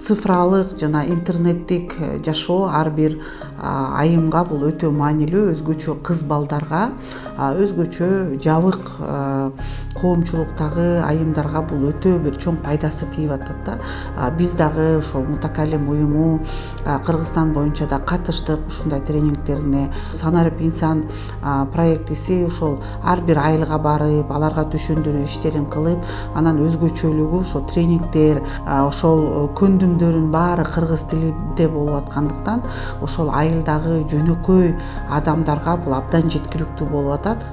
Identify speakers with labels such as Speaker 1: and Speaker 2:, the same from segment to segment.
Speaker 1: цифралык жана интернеттик жашоо ар бир айымга бул өтө маанилүү, өзгөчө кыз балдарга, өзгөчө жабык коомчулуктагы айымдарга бул өтө бир чоң пайдасы тийип атат да. Биз дагы ошол мутакалим уюму Кыргызстан боюнча да катыштык ушундай тренингтерине. Санарип инсан проектиси ушул ар бир айылга барып, аларга түшүндүрүү иштерин кылып, анан өзгөчөлүгү ошол тренингдер, ошол көндүмдөрүн баары кыргыз тилинде болуп аткандыктан ошол айылдагы жөнөкөй адамдарга бул абдан жеткиликтүү болуп атат.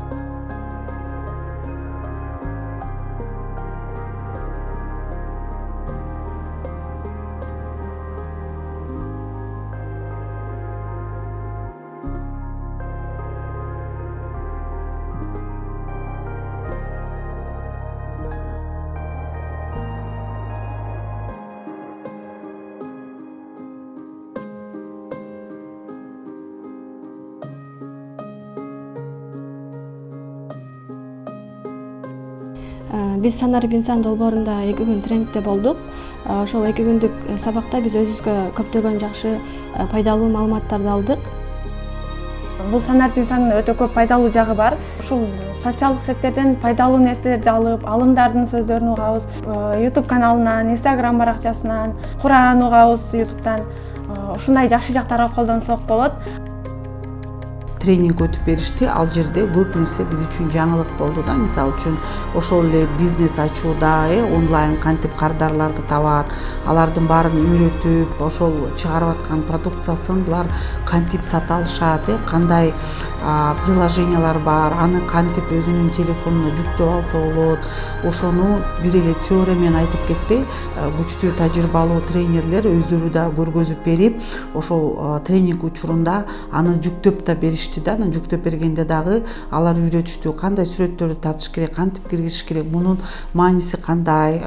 Speaker 2: Биз Санарип инсан долбоорунда 2 күн тренингде болдук. Ошол 2 күндүк сабакта биз өзүбүзгө көптөгөн жакшы пайдалуу маалыматтарды алдык.
Speaker 3: Бул Санарип инсандын өтө көп пайдалуу жагы бар. Ушул социалдык сеттерден пайдалуу нерселерди алып, алымдардын сөздөрүн угабыз. YouTube каналынан, Instagram баракчасынан, Куран угабыз YouTube'дан. Ушундай жакшы жактарга колдонсок болот.
Speaker 1: Тренинг өтүп беришти. Ал жерде көп нерсе биз үчүн жаңылык болду да. Мисалы үчүн ошол эле бизнес ачууда онлайн кантип кардарларды табат, алардын баарын үйрөтүп, ошол чыгарып аткан продукциясын булар кантип сата алышат, кандай приложениялар бар, аны кантип өзүнүн телефонуна жүктөп алса болот. Ошону бир эле теория менен айтып кетпей, күчтүү тажрыйбалуу тренерлер өздөрү да көргөзүп берип, ошол тренинг учурунда аны жүктөп да беришти да. Анан жүктөп бергенде дагы алар үйрөтүштү, кандай сүрөттөрдү татыш керек, кантип киргизиш керек, мунун мааниси кандай.